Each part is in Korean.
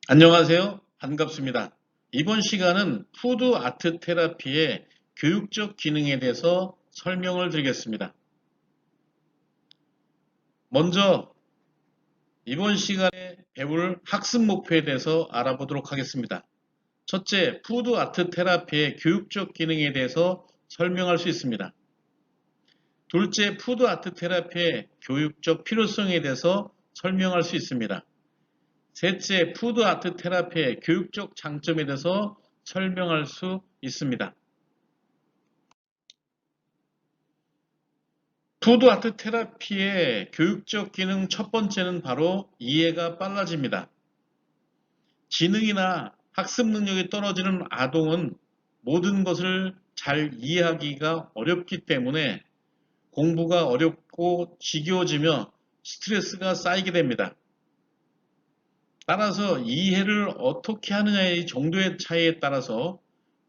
안녕하세요. 반갑습니다. 이번 시간은 푸드 아트 테라피의 교육적 기능에 대해서 설명을 드리겠습니다. 먼저 이번 시간에 배울 학습 목표에 대해서 알아보도록 하겠습니다. 첫째, 푸드 아트 테라피의 교육적 기능에 대해서 설명할 수 있습니다. 둘째, 푸드 아트 테라피의 교육적 필요성에 대해서 설명할 수 있습니다. 셋째, 푸드 아트 테라피의 교육적 장점에 대해서 설명할 수 있습니다. 푸드 아트 테라피의 교육적 기능 첫 번째는 바로 이해가 빨라집니다. 지능이나 학습 능력이 떨어지는 아동은 모든 것을 잘 이해하기가 어렵기 때문에 공부가 어렵고 지겨워지며 스트레스가 쌓이게 됩니다. 따라서 이해를 어떻게 하느냐의 정도의 차이에 따라서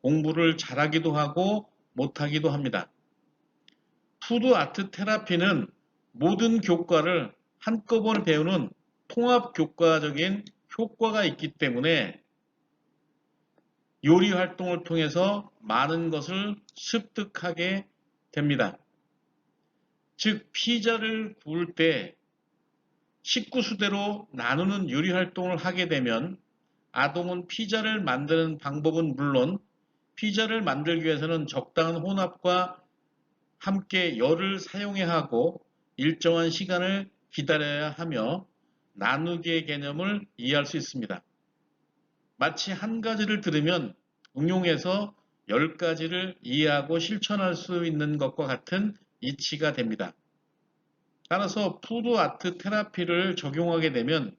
공부를 잘하기도 하고 못하기도 합니다. 푸드 아트 테라피는 모든 교과를 한꺼번에 배우는 통합 교과적인 효과가 있기 때문에 요리 활동을 통해서 많은 것을 습득하게 됩니다. 즉, 피자를 구울 때 식구수대로 나누는 요리 활동을 하게 되면 아동은 피자를 만드는 방법은 물론 피자를 만들기 위해서는 적당한 혼합과 함께 열을 사용해야 하고 일정한 시간을 기다려야 하며 나누기의 개념을 이해할 수 있습니다. 마치 한 가지를 들으면 응용해서 10가지를 이해하고 실천할 수 있는 것과 같은 이치가 됩니다. 따라서 푸드 아트 테라피를 적용하게 되면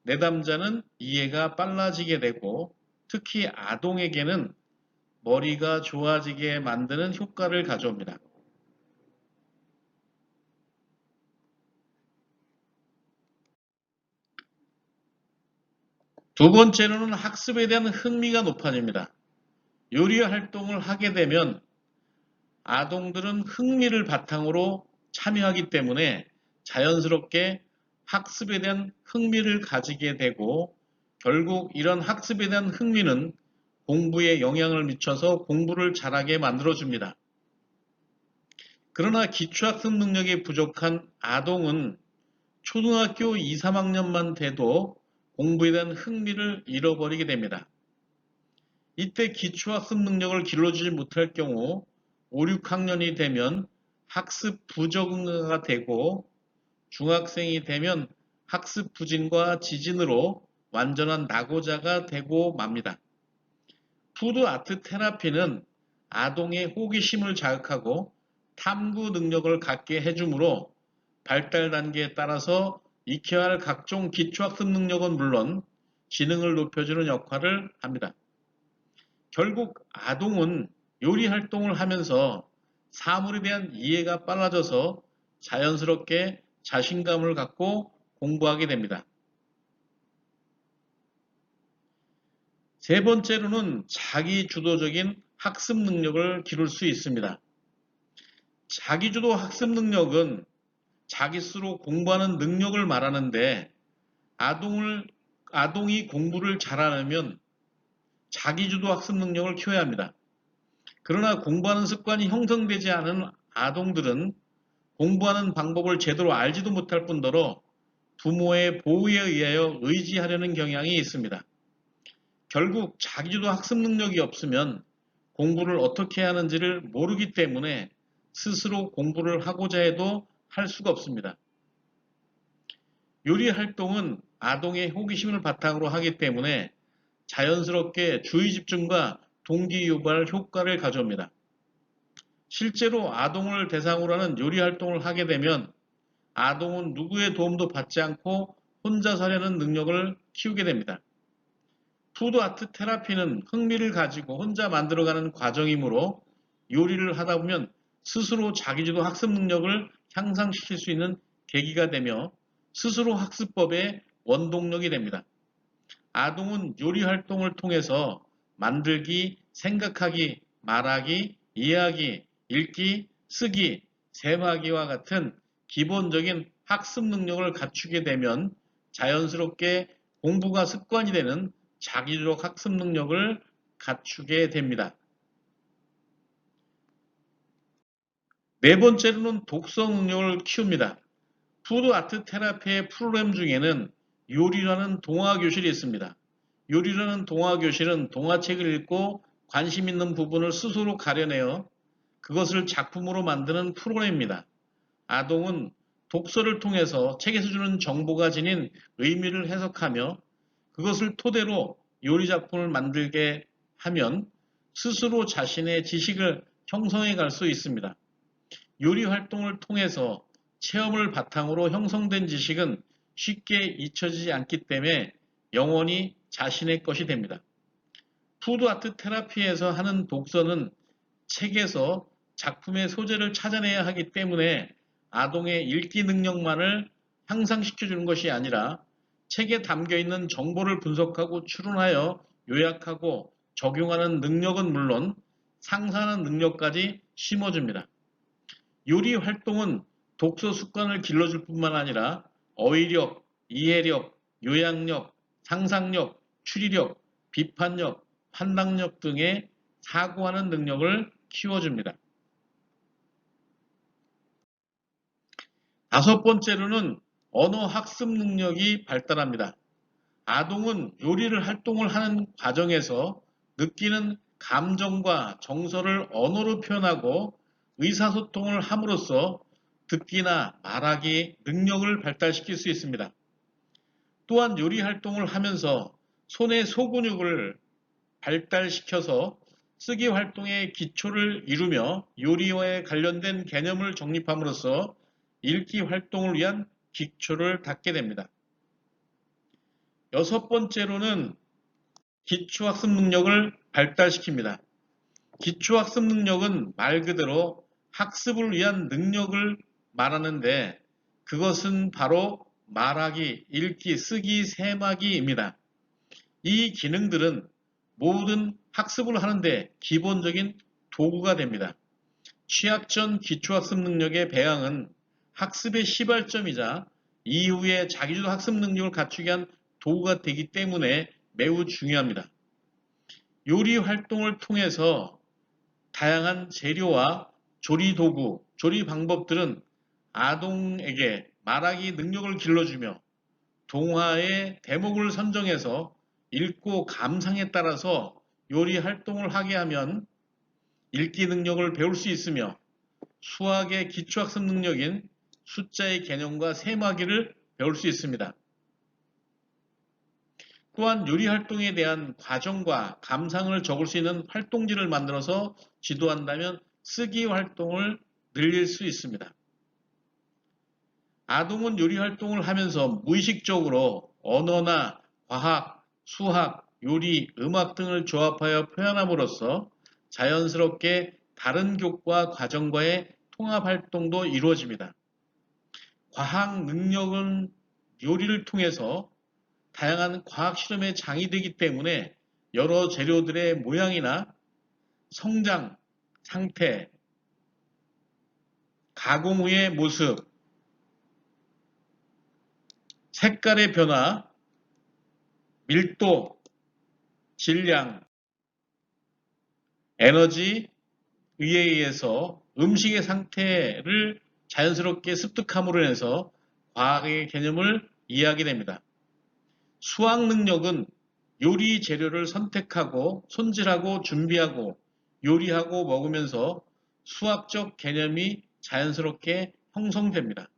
내담자는 이해가 빨라지게 되고 특히 아동에게는 머리가 좋아지게 만드는 효과를 가져옵니다. 두 번째로는 학습에 대한 흥미가 높아집니다. 요리 활동을 하게 되면 아동들은 흥미를 바탕으로 참여하기 때문에 자연스럽게 학습에 대한 흥미를 가지게 되고 결국 이런 학습에 대한 흥미는 공부에 영향을 미쳐서 공부를 잘하게 만들어줍니다. 그러나 기초학습 능력이 부족한 아동은 초등학교 2, 3학년만 돼도 공부에 대한 흥미를 잃어버리게 됩니다. 이때 기초학습 능력을 길러주지 못할 경우 5, 6학년이 되면 학습 부적응가 되고 중학생이 되면 학습 부진과 지진으로 완전한 낙오자가 되고 맙니다. 푸드 아트 테라피는 아동의 호기심을 자극하고 탐구 능력을 갖게 해주므로 발달 단계에 따라서 익혀야 할 각종 기초학습 능력은 물론 지능을 높여주는 역할을 합니다. 결국 아동은 요리 활동을 하면서 사물에 대한 이해가 빨라져서 자연스럽게 자신감을 갖고 공부하게 됩니다. 세 번째로는 자기주도적인 학습 능력을 기를 수 있습니다. 자기주도 학습 능력은 자기 스스로 공부하는 능력을 말하는데 아동이 공부를 잘하려면 자기주도 학습 능력을 키워야 합니다. 그러나 공부하는 습관이 형성되지 않은 아동들은 공부하는 방법을 제대로 알지도 못할 뿐더러 부모의 보호에 의하여 의지하려는 경향이 있습니다. 결국 자기주도 학습 능력이 없으면 공부를 어떻게 하는지를 모르기 때문에 스스로 공부를 하고자 해도 할 수가 없습니다. 요리 활동은 아동의 호기심을 바탕으로 하기 때문에 자연스럽게 주의 집중과 동기 유발 효과를 가져옵니다. 실제로 아동을 대상으로 하는 요리 활동을 하게 되면 아동은 누구의 도움도 받지 않고 혼자서 하려는 능력을 키우게 됩니다. 푸드 아트 테라피는 흥미를 가지고 혼자 만들어가는 과정이므로 요리를 하다 보면 스스로 자기주도 학습 능력을 향상시킬 수 있는 계기가 되며 스스로 학습법의 원동력이 됩니다. 아동은 요리 활동을 통해서 만들기, 생각하기, 말하기, 이해하기, 읽기, 쓰기, 셈하기와 같은 기본적인 학습 능력을 갖추게 되면 자연스럽게 공부가 습관이 되는 자기주도 학습 능력을 갖추게 됩니다. 네 번째로는 독서 능력을 키웁니다. 푸드 아트 테라피의 프로그램 중에는 요리라는 동화 교실이 있습니다. 요리라는 동화 교실은 동화책을 읽고 관심 있는 부분을 스스로 가려내어 그것을 작품으로 만드는 프로그램입니다. 아동은 독서를 통해서 책에서 주는 정보가 지닌 의미를 해석하며 그것을 토대로 요리 작품을 만들게 하면 스스로 자신의 지식을 형성해 갈 수 있습니다. 요리 활동을 통해서 체험을 바탕으로 형성된 지식은 쉽게 잊혀지지 않기 때문에 영원히 자신의 것이 됩니다. 푸드 아트 테라피에서 하는 독서는 책에서 작품의 소재를 찾아내야 하기 때문에 아동의 읽기 능력만을 향상시켜주는 것이 아니라 책에 담겨있는 정보를 분석하고 추론하여 요약하고 적용하는 능력은 물론 상상하는 능력까지 심어줍니다. 요리 활동은 독서 습관을 길러줄 뿐만 아니라 어휘력, 이해력, 요약력, 상상력, 추리력, 비판력, 판단력 등의 사고하는 능력을 키워줍니다. 다섯 번째로는 언어 학습 능력이 발달합니다. 아동은 요리를 활동을 하는 과정에서 느끼는 감정과 정서를 언어로 표현하고 의사소통을 함으로써 듣기나 말하기 능력을 발달시킬 수 있습니다. 또한 요리 활동을 하면서 손의 소근육을 발달시켜서 쓰기 활동의 기초를 이루며 요리와에 관련된 개념을 정립함으로써 읽기 활동을 위한 기초를 닦게 됩니다. 여섯 번째로는 기초학습 능력을 발달시킵니다. 기초학습 능력은 말 그대로 학습을 위한 능력을 말하는데 그것은 바로 말하기, 읽기, 쓰기, 세마기입니다. 이 기능들은 모든 학습을 하는데 기본적인 도구가 됩니다. 취학 전 기초학습 능력의 배양은 학습의 시발점이자 이후에 자기주도 학습 능력을 갖추기 위한 도구가 되기 때문에 매우 중요합니다. 요리 활동을 통해서 다양한 재료와 조리 도구, 조리 방법들은 아동에게 말하기 능력을 길러주며 동화의 대목을 선정해서 읽고 감상에 따라서 요리 활동을 하게 하면 읽기 능력을 배울 수 있으며 수학의 기초학습 능력인 숫자의 개념과 세마기를 배울 수 있습니다. 또한 요리 활동에 대한 과정과 감상을 적을 수 있는 활동지를 만들어서 지도한다면 쓰기 활동을 늘릴 수 있습니다. 아동은 요리 활동을 하면서 무의식적으로 언어나 과학, 수학, 요리, 음악 등을 조합하여 표현함으로써 자연스럽게 다른 교과 과정과의 통합 활동도 이루어집니다. 과학 능력은 요리를 통해서 다양한 과학 실험의 장이 되기 때문에 여러 재료들의 모양이나 성장, 상태, 가공 후의 모습, 색깔의 변화, 밀도, 질량, 에너지, 에 의해서 음식의 상태를 자연스럽게 습득함으로 인해서 과학의 개념을 이해하게 됩니다. 수학 능력은 요리 재료를 선택하고 손질하고 준비하고 요리하고 먹으면서 수학적 개념이 자연스럽게 형성됩니다.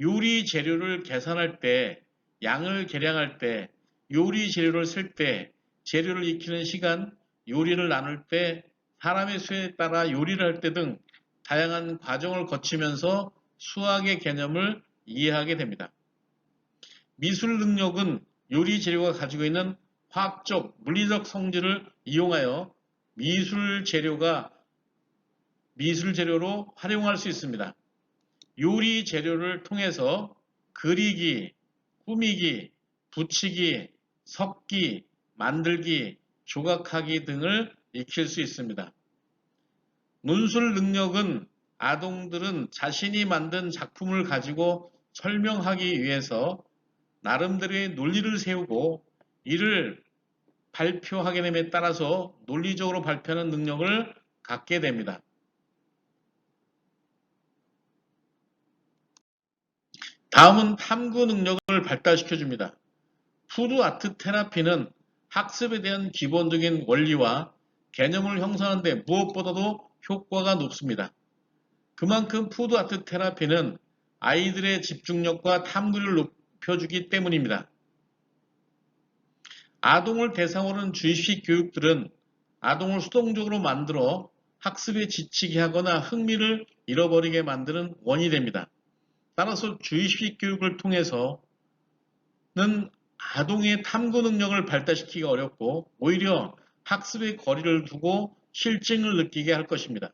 요리 재료를 계산할 때, 양을 계량할 때, 요리 재료를 쓸 때, 재료를 익히는 시간, 요리를 나눌 때, 사람의 수에 따라 요리를 할 때 등 다양한 과정을 거치면서 수학의 개념을 이해하게 됩니다. 미술 능력은 요리 재료가 가지고 있는 화학적, 물리적 성질을 이용하여 미술 재료로 활용할 수 있습니다. 요리 재료를 통해서 그리기, 꾸미기, 붙이기, 섞기, 만들기, 조각하기 등을 익힐 수 있습니다. 문술 능력은 아동들은 자신이 만든 작품을 가지고 설명하기 위해서 나름대로의 논리를 세우고 이를 발표하게 됨에 따라서 논리적으로 발표하는 능력을 갖게 됩니다. 다음은 탐구 능력을 발달시켜 줍니다. 푸드 아트 테라피는 학습에 대한 기본적인 원리와 개념을 형성하는 데 무엇보다도 효과가 높습니다. 그만큼 푸드 아트 테라피는 아이들의 집중력과 탐구를 높여주기 때문입니다. 아동을 대상으로 하는 주입식 교육들은 아동을 수동적으로 만들어 학습에 지치게 하거나 흥미를 잃어버리게 만드는 원인이 됩니다. 따라서 주입식 교육을 통해서는 아동의 탐구 능력을 발달시키기가 어렵고 오히려 학습의 거리를 두고 실증을 느끼게 할 것입니다.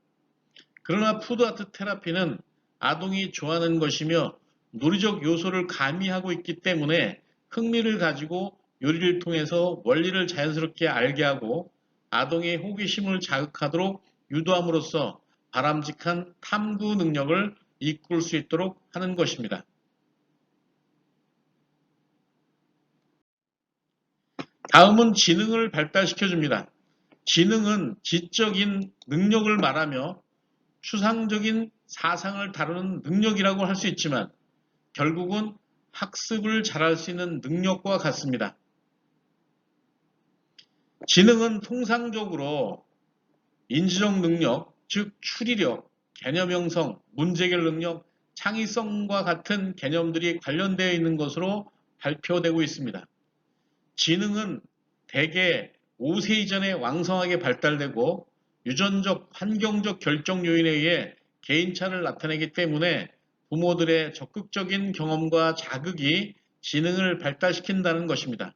그러나 푸드아트 테라피는 아동이 좋아하는 것이며 논리적 요소를 가미하고 있기 때문에 흥미를 가지고 요리를 통해서 원리를 자연스럽게 알게 하고 아동의 호기심을 자극하도록 유도함으로써 바람직한 탐구 능력을 이끌 수 있도록 하는 것입니다. 다음은 지능을 발달시켜 줍니다. 지능은 지적인 능력을 말하며 추상적인 사상을 다루는 능력이라고 할 수 있지만 결국은 학습을 잘할 수 있는 능력과 같습니다. 지능은 통상적으로 인지적 능력, 즉 추리력, 개념 형성, 문제해결 능력, 창의성과 같은 개념들이 관련되어 있는 것으로 발표되고 있습니다. 지능은 대개 5세 이전에 왕성하게 발달되고 유전적, 환경적 결정 요인에 의해 개인차를 나타내기 때문에 부모들의 적극적인 경험과 자극이 지능을 발달시킨다는 것입니다.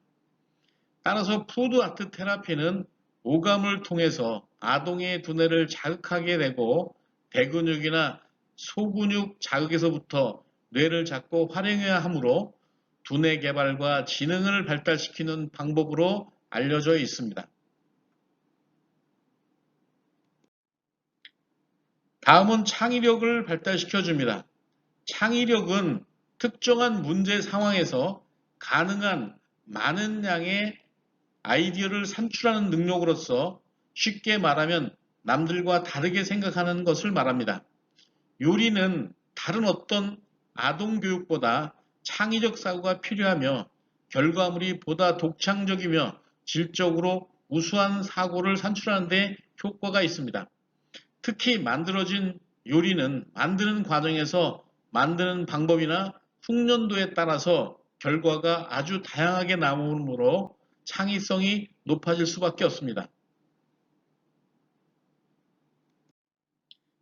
따라서 푸드 아트 테라피는 오감을 통해서 아동의 두뇌를 자극하게 되고 대근육이나 소근육 자극에서부터 뇌를 잡고 활용해야 하므로 두뇌 개발과 지능을 발달시키는 방법으로 알려져 있습니다. 다음은 창의력을 발달시켜 줍니다. 창의력은 특정한 문제 상황에서 가능한 많은 양의 아이디어를 산출하는 능력으로서 쉽게 말하면 남들과 다르게 생각하는 것을 말합니다. 요리는 다른 어떤 아동 교육보다 창의적 사고가 필요하며 결과물이 보다 독창적이며 질적으로 우수한 사고를 산출하는 데 효과가 있습니다. 특히 만들어진 요리는 만드는 과정에서 만드는 방법이나 숙련도에 따라서 결과가 아주 다양하게 나오므로 창의성이 높아질 수밖에 없습니다.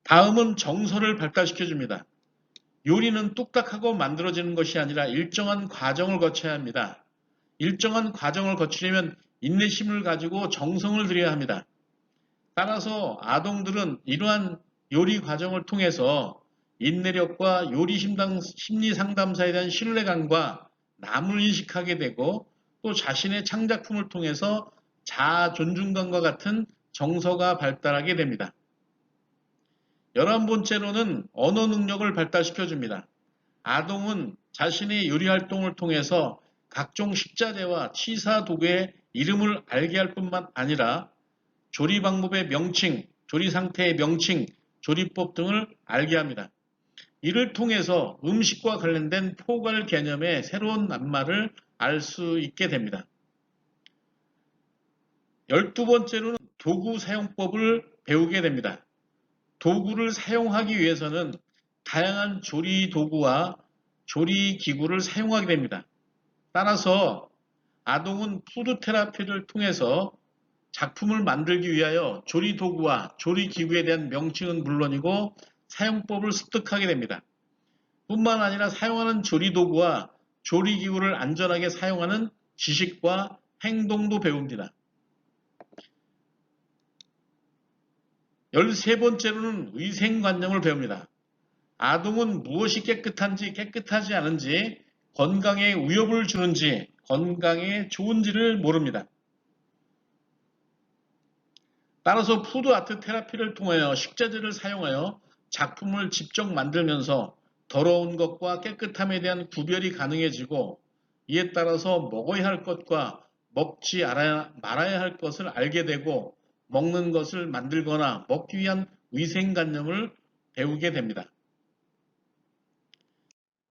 다음은 정서를 발달시켜 줍니다. 요리는 뚝딱하고 만들어지는 것이 아니라 일정한 과정을 거쳐야 합니다. 일정한 과정을 거치려면 인내심을 가지고 정성을 들여야 합니다. 따라서 아동들은 이러한 요리 과정을 통해서 인내력과 요리 심리 상담사에 대한 신뢰감과 남을 인식하게 되고 또 자신의 창작품을 통해서 자아 존중감과 같은 정서가 발달하게 됩니다. 11번째로는 언어 능력을 발달시켜 줍니다. 아동은 자신의 요리 활동을 통해서 각종 식자재와 취사 도구의 이름을 알게 할 뿐만 아니라 조리 방법의 명칭, 조리 상태의 명칭, 조리법 등을 알게 합니다. 이를 통해서 음식과 관련된 포괄 개념의 새로운 낱말을 알 수 있게 됩니다. 12번째로는 도구 사용법을 배우게 됩니다. 도구를 사용하기 위해서는 다양한 조리 도구와 조리 기구를 사용하게 됩니다. 따라서 아동은 푸드 테라피를 통해서 작품을 만들기 위하여 조리 도구와 조리 기구에 대한 명칭은 물론이고 사용법을 습득하게 됩니다. 뿐만 아니라 사용하는 조리 도구와 조리 기구를 안전하게 사용하는 지식과 행동도 배웁니다. 13번째로는 위생관념을 배웁니다. 아동은 무엇이 깨끗한지 깨끗하지 않은지, 건강에 위협을 주는지, 건강에 좋은지를 모릅니다. 따라서 푸드 아트 테라피를 통하여 식자재를 사용하여 작품을 직접 만들면서 더러운 것과 깨끗함에 대한 구별이 가능해지고 이에 따라서 먹어야 할 것과 먹지 말아야 할 것을 알게 되고 먹는 것을 만들거나 먹기 위한 위생관념을 배우게 됩니다.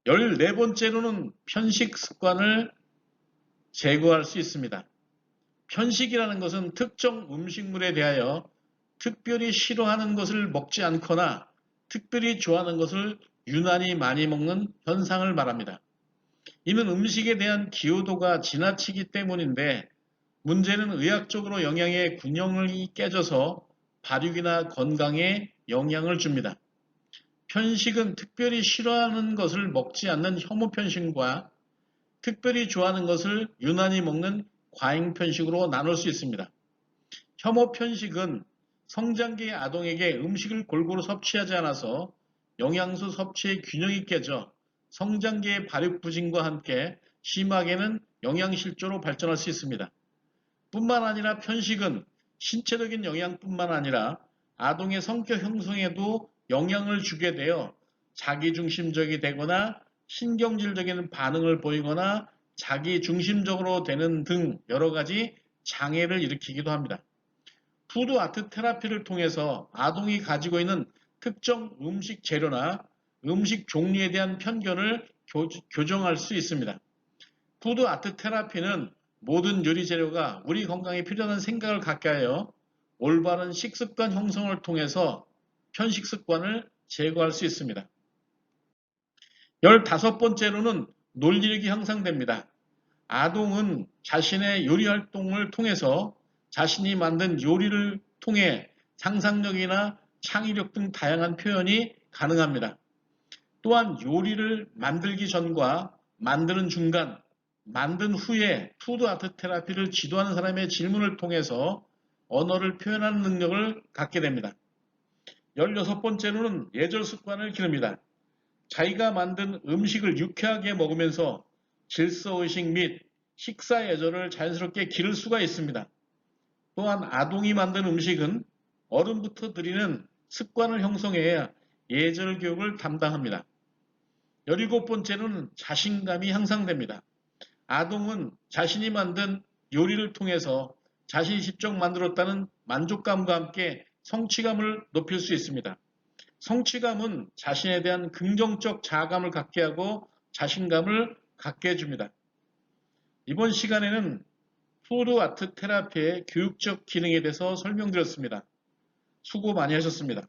14번째로는 편식 습관을 제거할 수 있습니다. 편식이라는 것은 특정 음식물에 대하여 특별히 싫어하는 것을 먹지 않거나 특별히 좋아하는 것을 유난히 많이 먹는 현상을 말합니다. 이는 음식에 대한 기호도가 지나치기 때문인데 문제는 의학적으로 영양의 균형이 깨져서 발육이나 건강에 영향을 줍니다. 편식은 특별히 싫어하는 것을 먹지 않는 혐오 편식과 특별히 좋아하는 것을 유난히 먹는 과잉 편식으로 나눌 수 있습니다. 혐오 편식은 성장기 아동에게 음식을 골고루 섭취하지 않아서 영양소 섭취의 균형이 깨져 성장기의 발육 부진과 함께 심하게는 영양실조로 발전할 수 있습니다. 뿐만 아니라 편식은 신체적인 영향뿐만 아니라 아동의 성격 형성에도 영향을 주게 되어 자기중심적이 되거나 신경질적인 반응을 보이거나 자기중심적으로 되는 등 여러 가지 장애를 일으키기도 합니다. 푸드 아트 테라피를 통해서 아동이 가지고 있는 특정 음식 재료나 음식 종류에 대한 편견을 교정할 수 있습니다. 푸드 아트 테라피는 모든 요리 재료가 우리 건강에 필요한 생각을 갖게 하여 올바른 식습관 형성을 통해서 편식 습관을 제거할 수 있습니다. 15번째로는 논리력이 향상됩니다. 아동은 자신의 요리 활동을 통해서 자신이 만든 요리를 통해 상상력이나 창의력 등 다양한 표현이 가능합니다. 또한 요리를 만들기 전과 만드는 중간, 만든 후에 푸드 아트 테라피를 지도하는 사람의 질문을 통해서 언어를 표현하는 능력을 갖게 됩니다. 16번째로는 예절 습관을 기릅니다. 자기가 만든 음식을 유쾌하게 먹으면서 질서의식 및 식사 예절을 자연스럽게 기를 수가 있습니다. 또한 아동이 만든 음식은 어른부터 드리는 습관을 형성해야 예절 교육을 담당합니다. 17번째는 자신감이 향상됩니다. 아동은 자신이 만든 요리를 통해서 자신이 직접 만들었다는 만족감과 함께 성취감을 높일 수 있습니다. 성취감은 자신에 대한 긍정적 자아감을 갖게 하고 자신감을 갖게 해줍니다. 이번 시간에는 푸드 아트 테라피의 교육적 기능에 대해서 설명드렸습니다. 수고 많이 하셨습니다.